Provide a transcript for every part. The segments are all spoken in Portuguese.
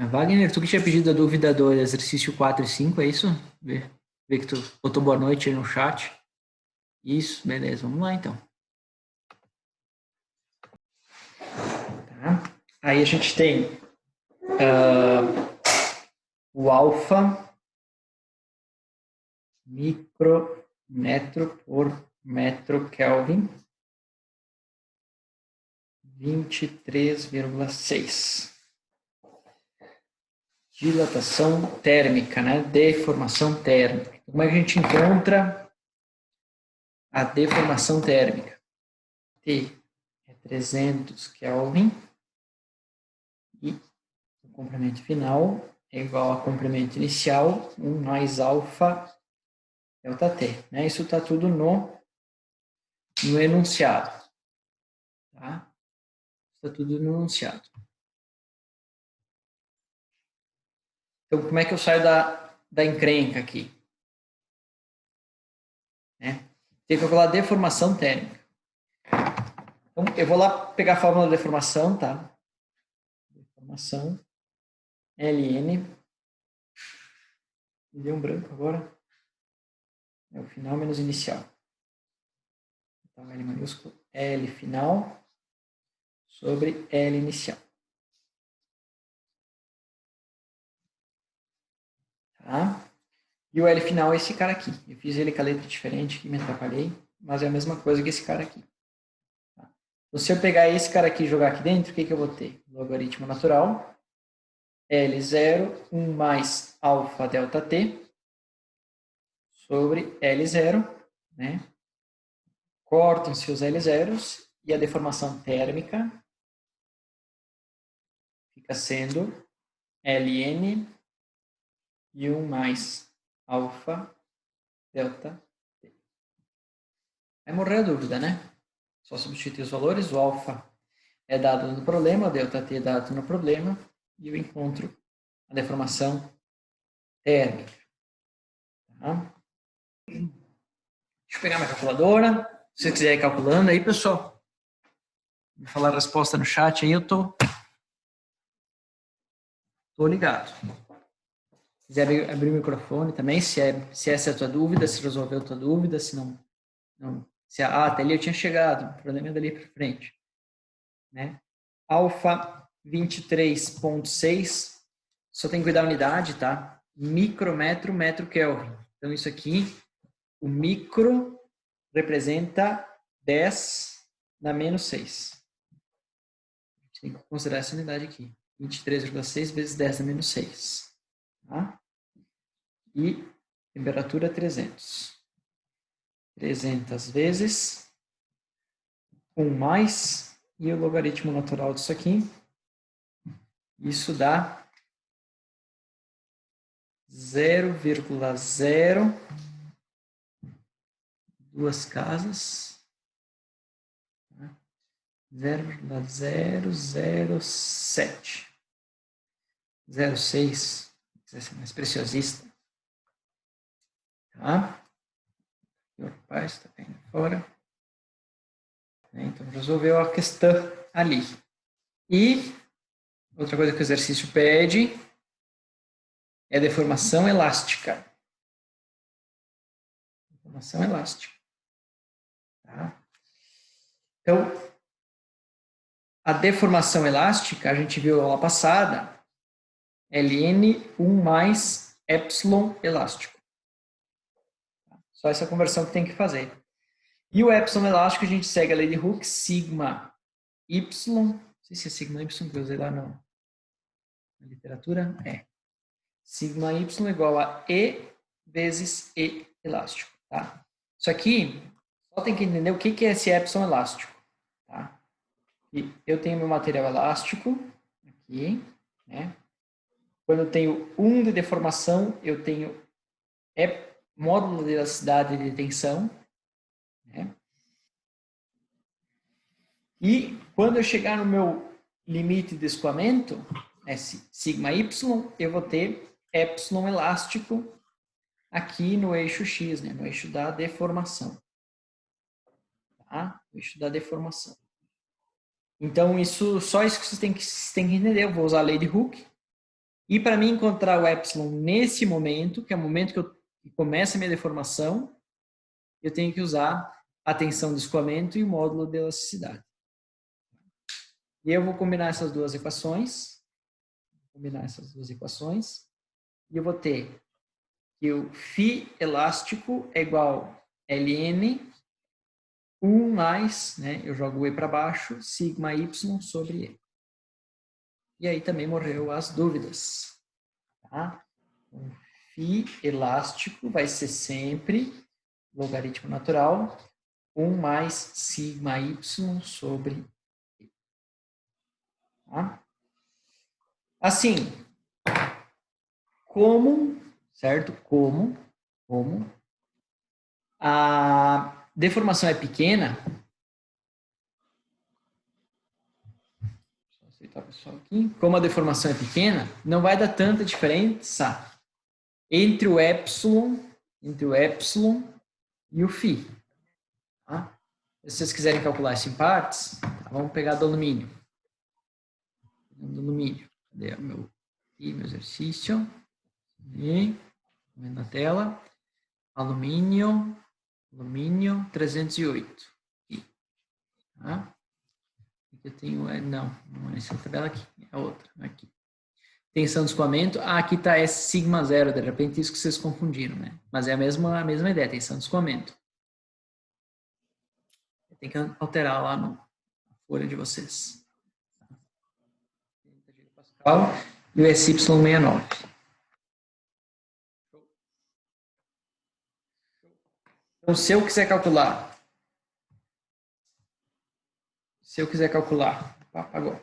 Wagner, tu que tinha pedido a dúvida do exercício 4 e 5, é isso? Vê que tu botou boa noite aí no chat. Isso, beleza, vamos lá então. Tá? Aí a gente tem o alfa micrometro por metro Kelvin, 23,6. Dilatação térmica, né? Deformação térmica. Como é que a gente encontra a deformação térmica? T é 300 Kelvin e o comprimento final é igual ao comprimento inicial, 1 mais alfa delta T. Né? Isso está tudo no enunciado. Tá? Está tudo no enunciado. Então, como é que eu saio da encrenca aqui? Né? Tem que calcular a deformação térmica. Então, eu vou lá pegar a fórmula da deformação, tá? Deformação, Ln, me deu um branco agora, é o final menos inicial. Então, L maiúsculo, L final sobre L inicial. Tá? E o L final é esse cara aqui. Eu fiz ele com a letra diferente, que me atrapalhei, mas é a mesma coisa que esse cara aqui. Tá? Então, se eu pegar esse cara aqui e jogar aqui dentro, o que eu vou ter? Logaritmo natural, L0, 1 mais alfa delta T, sobre L0, né? Cortam-se os L0s e a deformação térmica fica sendo Ln e 1 mais alfa delta T. Aí morreu a dúvida, né? Só substituir os valores, o alfa é dado no problema, o delta T é dado no problema, e eu encontro a deformação térmica. Tá? Deixa eu pegar minha calculadora. Se você quiser ir calculando aí, pessoal, vou falar a resposta no chat aí, eu tô ligado. Se quiser abrir o microfone também, se essa é a tua dúvida, se resolveu a tua dúvida, se não se até ali eu tinha chegado, o problema é dali para frente. Né? Alfa 23,6, só tem que cuidar da unidade, tá? Micrometro, metro Kelvin. Então, isso aqui, o micro representa 10 na menos 6. A gente tem que considerar essa unidade aqui. 23,6 vezes 10 na menos 6. Tá? E temperatura 300. 300 vezes 1 mais, e o logaritmo natural disso aqui, isso dá 0,0 duas casas, 0,007, 0,6, quiser ser mais preciosista, tá? O rapaz está caindo fora. Então, resolveu a questão ali. E outra coisa que o exercício pede é deformação elástica. Deformação elástica. Tá? Então, a deformação elástica, a gente viu aula passada, Ln 1 mais epsilon elástico. Só essa conversão que tem que fazer. E o epsilon elástico, a gente segue a lei de Hooke, sigma y, não sei se é sigma y que eu usei lá na literatura, sigma y igual a E vezes E elástico, tá? Isso aqui, só tem que entender o que é esse epsilon elástico, tá? E eu tenho meu material elástico, aqui, né? Quando eu tenho 1 de deformação, eu tenho módulo de elasticidade de tensão, né? E quando eu chegar no meu limite de escoamento, sigma y, eu vou ter epsilon elástico aqui no eixo X, né? No eixo da deformação. Tá? No eixo da deformação. Então, só isso que vocês têm que entender. Eu vou usar a lei de Hooke. E para mim encontrar o epsilon nesse momento, que é o momento que começa a minha deformação, eu tenho que usar a tensão de escoamento e o módulo de elasticidade. E eu vou combinar essas duas equações. E eu vou ter que o φ elástico é igual a Ln 1 mais, né, eu jogo o E para baixo, sigma y sobre E. E aí também morreu as dúvidas. Tá? O φ elástico vai ser sempre logaritmo natural 1 mais sigma y sobre E. Tá? Assim, certo? Como a deformação é pequena, deixa eu aceitar o pessoal aqui, como a deformação é pequena, não vai dar tanta diferença entre o epsilon e o φ. Tá? Se vocês quiserem calcular isso em partes, tá, vamos pegar do alumínio. Cadê o meu exercício? E, na tela. Alumínio 308. Aqui. Tá? Aqui eu tenho, não é essa tabela aqui, é outra, aqui. Tensão de escoamento, aqui está S sigma zero, de repente isso que vocês confundiram, né? Mas é a mesma ideia, tensão de escoamento. Tem que alterar lá na folha de vocês. Pascal e o SY69. Então, se eu quiser calcular, apagou.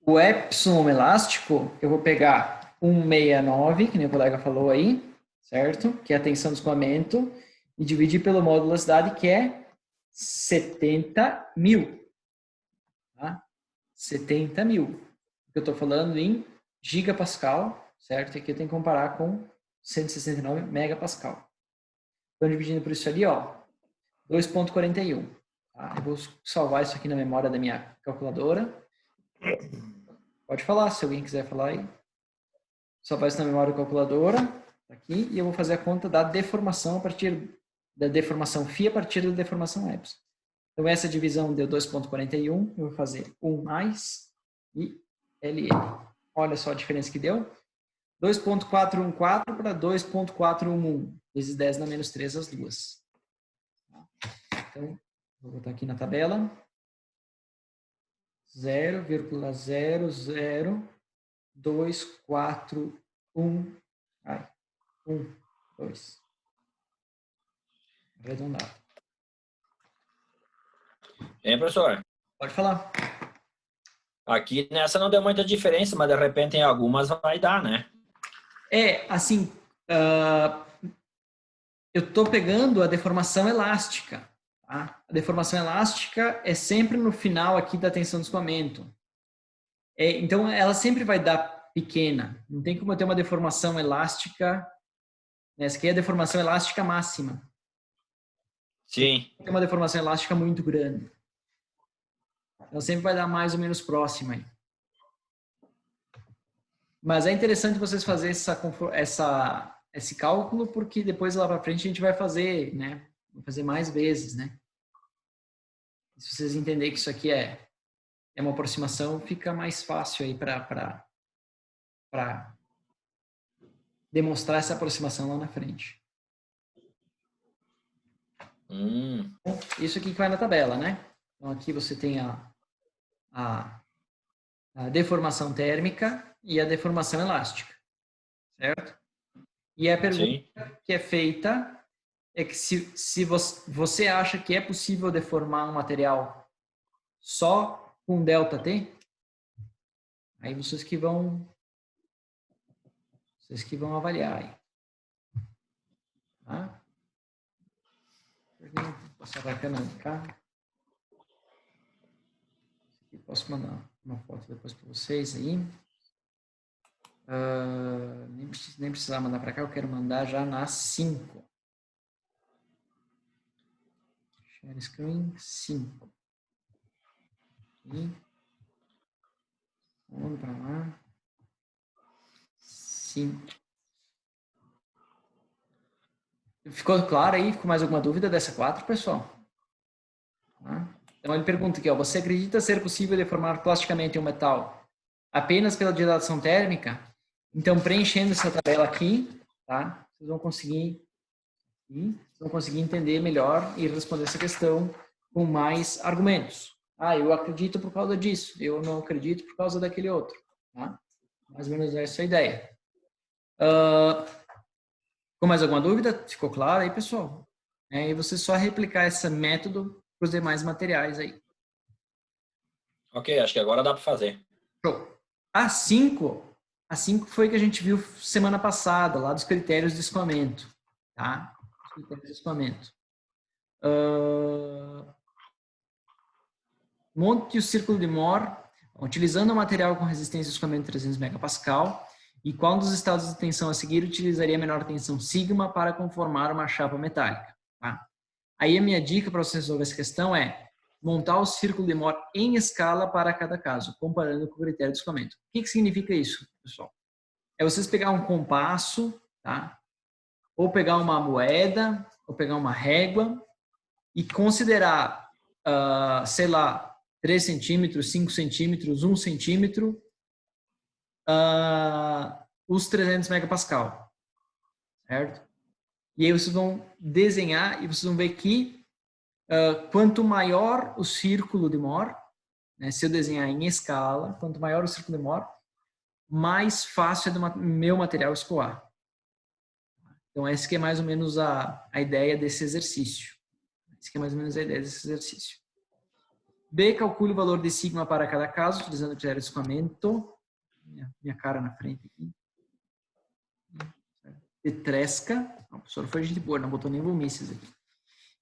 O epsilon elástico, eu vou pegar 169, que nem o colega falou aí, certo? Que é a tensão de escoamento, e dividir pelo módulo de velocidade, que é 70.000. Tá? 70.000. Eu estou falando em gigapascal, certo? E aqui eu tenho que comparar com 169 megapascal. Então, dividindo por isso ali, ó, 2,41. Tá? Eu vou salvar isso aqui na memória da minha calculadora. Pode falar, se alguém quiser falar aí. Salvar isso na memória da calculadora, tá aqui, e eu vou fazer a conta da deformação a partir da deformação φ a partir da deformação epsilon. Então, essa divisão deu 2,41, eu vou fazer 1 mais e LN. Olha só a diferença que deu. 2,414 para 2,411, vezes 10 na menos 3, as duas. Então, vou botar aqui na tabela. 0,00241. 2. Arredondado. Professor? Pode falar. Aqui nessa não deu muita diferença, mas de repente em algumas vai dar, né? Assim, eu estou pegando a deformação elástica. Tá? A deformação elástica é sempre no final aqui da tensão de escoamento. Então, ela sempre vai dar pequena. Não tem como eu ter uma deformação elástica. Né? Essa aqui é a deformação elástica máxima. Sim. Tem uma deformação elástica muito grande. Então, sempre vai dar mais ou menos próxima aí. Mas é interessante vocês fazerem esse cálculo, porque depois lá para frente a gente vai fazer, né? Vai fazer mais vezes, né? E se vocês entenderem que isso aqui é uma aproximação, fica mais fácil aí para demonstrar essa aproximação lá na frente. Então, isso aqui que vai na tabela, né? Então aqui você tem a deformação térmica e a deformação elástica, certo? E a pergunta Sim. que é feita é que se você acha que é possível deformar um material só com ΔT, aí vocês que vão avaliar aí. Tá? Vou passar para a câmera de cá. Posso mandar uma foto depois para vocês aí. Nem precisar mandar para cá, eu quero mandar já na 5. Share screen 5. Aqui. Vamos para lá. Sim. Ficou claro aí? Ficou mais alguma dúvida dessa 4, pessoal? Então ele pergunta aqui, ó, você acredita ser possível deformar plasticamente um metal apenas pela dilatação térmica? Então, preenchendo essa tabela aqui, tá? Vocês vão conseguir entender melhor e responder essa questão com mais argumentos. Ah, eu acredito por causa disso, eu não acredito por causa daquele outro. Tá? Mais ou menos essa é a ideia. Com mais alguma dúvida? Ficou claro aí, pessoal? E você só replicar esse método para os demais materiais aí. Ok, acho que agora dá para fazer. Show. A 5 foi que a gente viu semana passada, lá dos critérios de escoamento. Tá? Os critérios de escoamento. Monte o círculo de Moore, utilizando o material com resistência de escoamento de 300 MPa, e qual dos estados de tensão a seguir utilizaria a menor tensão sigma para conformar uma chapa metálica. Tá? Aí a minha dica para você resolver essa questão é montar o círculo de Moore em escala para cada caso, comparando com o critério de escoamento. O que significa isso, pessoal? É vocês pegar um compasso, tá? Ou pegar uma moeda, ou pegar uma régua e considerar, sei lá, 3 centímetros, 5 centímetros, 1 centímetro, os 300 megapascal, certo? E aí vocês vão desenhar e vocês vão ver que quanto maior o círculo de Moore, né, se eu desenhar em escala, quanto maior o círculo de Moore, mais fácil é do meu material escoar. Então, essa que é mais ou menos a ideia desse exercício. Essa que é mais ou menos a ideia desse exercício. B, calcule o valor de sigma para cada caso, utilizando o critério de escoamento. Minha cara na frente aqui. De Tresca. O professor foi gente boa, não botou nem volumices aqui.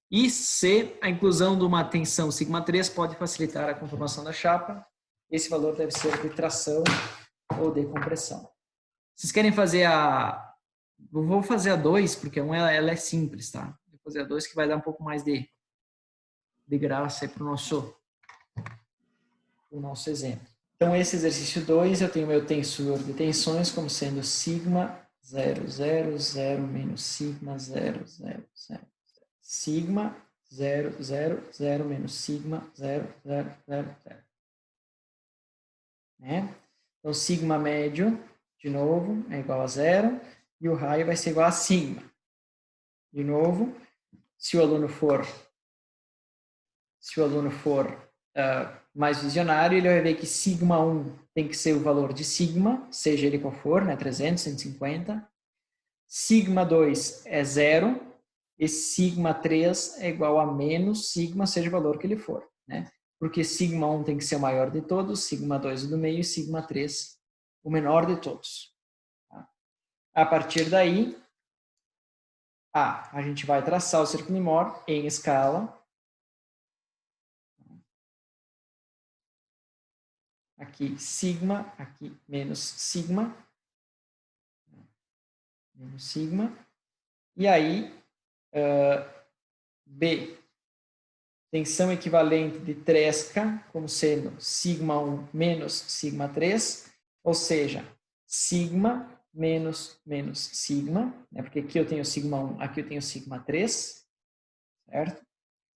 E C, a inclusão de uma tensão sigma 3 pode facilitar a conformação da chapa. Esse valor deve ser de tração ou de compressão. Vocês querem fazer a... Eu vou fazer a 2, porque ela é simples, tá? Vou fazer a 2 que vai dar um pouco mais de graça aí para o nosso exemplo. Então, esse exercício 2, eu tenho meu tensor de tensões como sendo sigma 0, 0, 0 menos sigma 0, 0, 0. Sigma 0, 0, 0 menos sigma 0, 0, 0, 0. Né? Então, sigma médio, de novo, é igual a 0 e o raio vai ser igual a sigma. De novo, se o aluno for mais visionário, ele vai ver que sigma 1 tem que ser o valor de sigma, seja ele qual for, né? 300, 150. Sigma 2 é 0 e sigma 3 é igual a menos sigma, seja o valor que ele for, né? Porque sigma 1 tem que ser o maior de todos, sigma 2 o do meio e sigma 3 o menor de todos. Tá? A partir daí, a gente vai traçar o círculo de Moore em escala. Aqui sigma, aqui menos sigma. Menos sigma. E aí, B, tensão equivalente de Tresca, como sendo sigma 1 menos sigma 3, ou seja, sigma menos sigma, né? Porque aqui eu tenho sigma 1, aqui eu tenho sigma 3, certo?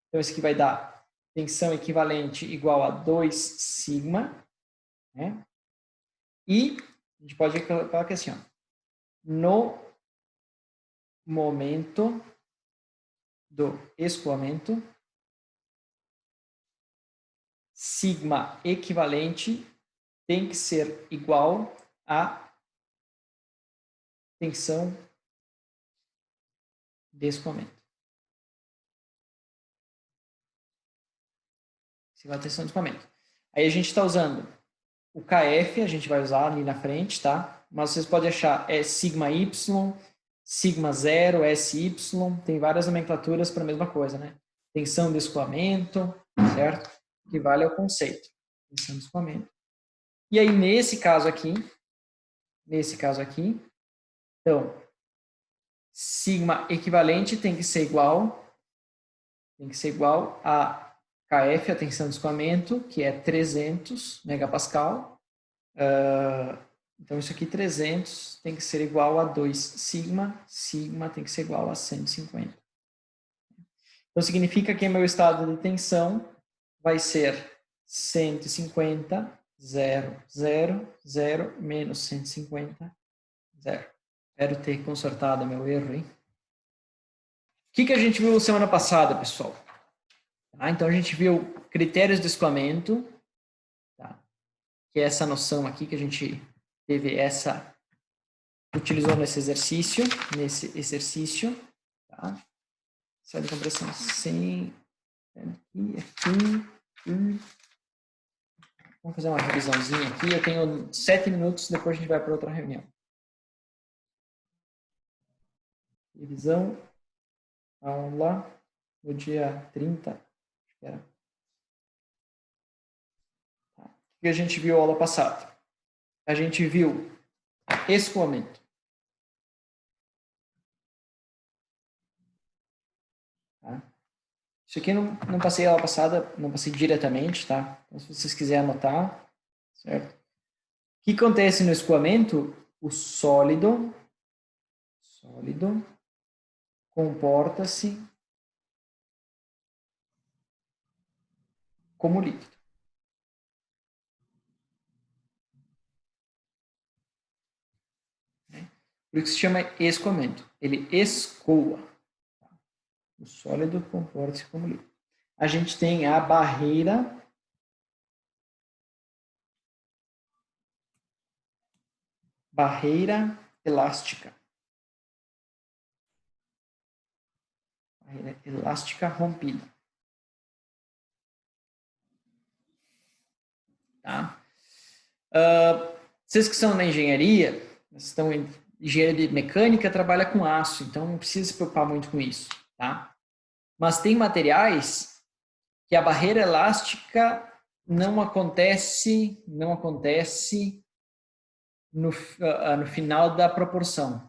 Então, isso aqui vai dar tensão equivalente igual a 2 sigma, né? E a gente pode colocar aqui assim, ó, no momento do escoamento, sigma equivalente tem que ser igual a tensão de escoamento. Igual a tensão de escoamento. Aí a gente está usando o KF, a gente vai usar ali na frente, tá? Mas vocês podem achar sigma Y, sigma 0, SY, tem várias nomenclaturas para a mesma coisa, né? Tensão de escoamento, certo? Que vale ao conceito. Tensão de escoamento. E aí, nesse caso aqui, então, sigma equivalente tem que ser igual a KF, a tensão de escoamento, que é 300 megapascal. Então, Então, isso aqui, 300, tem que ser igual a 2 sigma. Sigma tem que ser igual a 150. Então, significa que meu estado de tensão vai ser 150, 0, 0, 0, menos 150, 0. Espero ter consertado meu erro, hein? O que a gente viu semana passada, pessoal? Então, a gente viu critérios de escoamento, tá? Que é essa noção aqui que a gente teve utilizou nesse exercício, tá? Série de compressão sem aqui. Vamos fazer uma revisãozinha aqui. Eu tenho 7 minutos, depois a gente vai para outra reunião. Revisão, aula, no dia 30. Espera. Tá. O que a gente viu aula passada? A gente viu escoamento. Tá? Isso aqui eu não passei aula passada, não passei diretamente, tá? Então, se vocês quiserem anotar, certo? O que acontece no escoamento? O sólido comporta-se como líquido. Por isso se chama escoamento. Ele escoa. O sólido comporta-se como líquido. A gente tem a barreira elástica. Barreira elástica rompida. Tá? Vocês que são na engenharia, estão em engenharia de mecânica, trabalha com aço, então não precisa se preocupar muito com isso, tá? Mas tem materiais que a barreira elástica não acontece no final da proporção,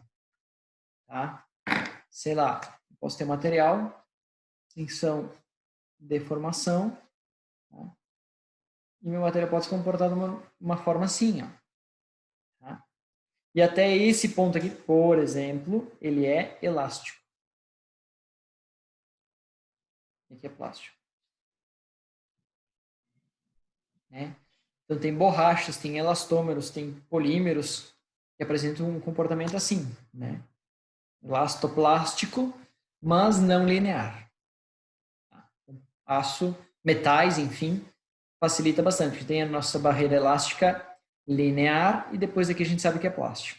tá? Sei lá, posso ter material, tensão, deformação, tá? E meu material pode se comportar de uma forma assim, ó. Tá? E até esse ponto aqui, por exemplo, ele é elástico. Aqui é plástico. Né? Então, tem borrachas, tem elastômeros, tem polímeros que apresentam um comportamento assim, né? Elastoplástico, mas não linear. Aço, metais, enfim, facilita bastante. Tem a nossa barreira elástica linear e depois aqui a gente sabe que é plástico.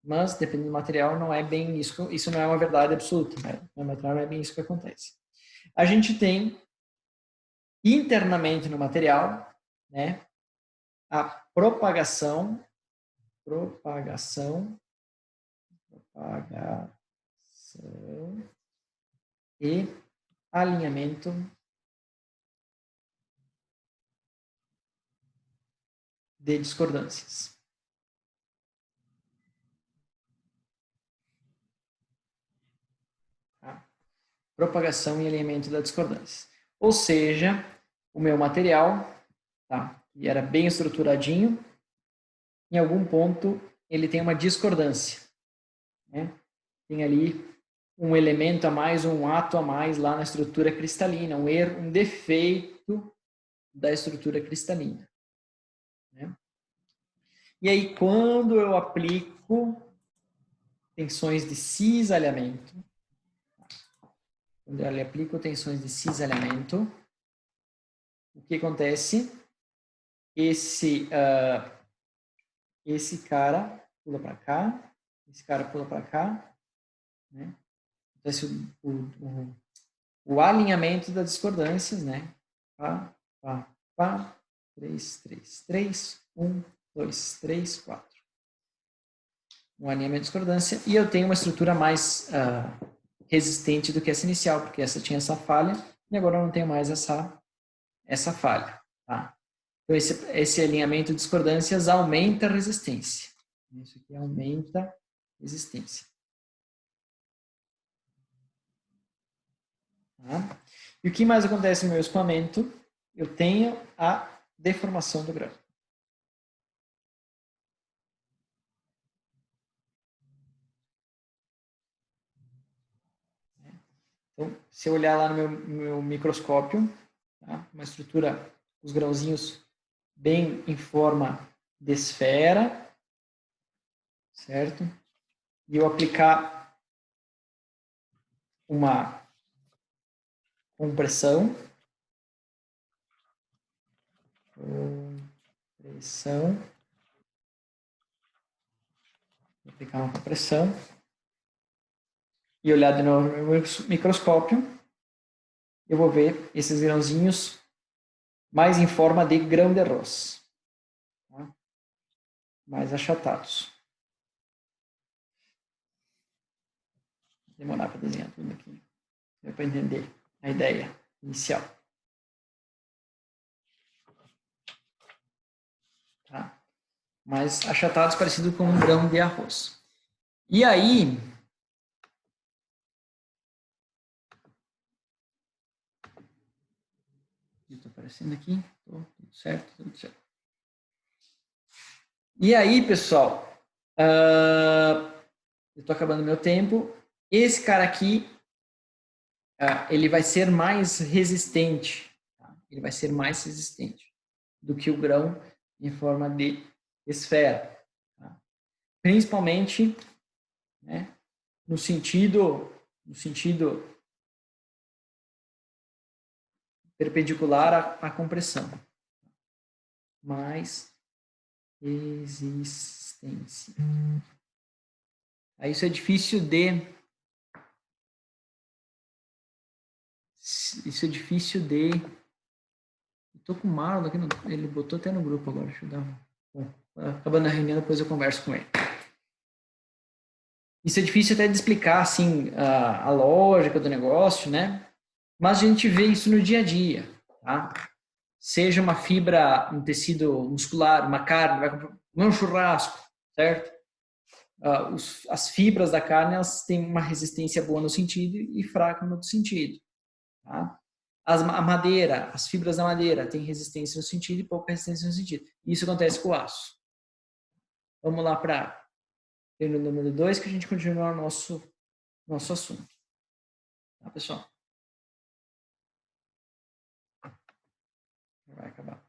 Mas, dependendo do material, não é bem isso. Isso não é uma verdade absoluta. Né? No material não é bem isso que acontece. A gente tem internamente no material, né, a propagação e alinhamento de discordâncias. Tá? Propagação e alinhamento da discordância. Ou seja, o meu material, tá, que era bem estruturadinho, em algum ponto ele tem uma discordância. Né? Tem ali um elemento a mais, um ato a mais lá na estrutura cristalina, um erro, um defeito da estrutura cristalina. Né? E aí, quando eu aplico tensões de cisalhamento, quando eu aplico tensões de cisalhamento, o que acontece? Esse cara pula para cá, esse cara pula para cá, né? Acontece o alinhamento das discordâncias, né? Pá, pá, pá, 3, 3, 3, 1, 2, 3, 4. Um alinhamento de discordância, e eu tenho uma estrutura mais resistente do que essa inicial, porque essa tinha essa falha, e agora eu não tenho mais essa falha. Tá? Então, esse alinhamento de discordâncias aumenta a resistência. Isso aqui aumenta a resistência. Tá? E o que mais acontece no meu escoamento? Eu tenho a deformação do grão. Então, se eu olhar lá no meu microscópio, tá? Uma estrutura, os grãozinhos bem em forma de esfera, certo? E eu aplicar uma compressão, vou aplicar uma compressão, e olhar de novo no meu microscópio, eu vou ver esses grãozinhos mais em forma de grão de arroz, tá? Mais achatados. Vou demorar para desenhar tudo aqui, para entender a ideia inicial. Tá? Mais achatados, parecido com um grão de arroz. E aí, está aparecendo aqui, tudo certo, tudo certo. E aí, pessoal, eu estou acabando meu tempo. Esse cara aqui, ele vai ser mais resistente. Tá? Ele vai ser mais resistente do que o grão em forma de esfera. Tá? Principalmente, né, no sentido perpendicular à compressão. Mais resistência. Aí isso é difícil de... Estou com o Marlon aqui, ele botou até no grupo agora, deixa eu dar Bom, acabando a reunião, depois eu converso com ele. Isso é difícil até de explicar, assim, a lógica do negócio, né? Mas a gente vê isso no dia a dia, tá? Seja uma fibra, um tecido muscular, uma carne, vai comer um churrasco, certo? As fibras da carne, elas têm uma resistência boa no sentido e fraca no outro sentido, tá? A madeira, as fibras da madeira têm resistência no sentido e pouca resistência no sentido. Isso acontece com o aço. Vamos lá para o número 2, que a gente continua o nosso assunto. Tá, pessoal? Vai acabar.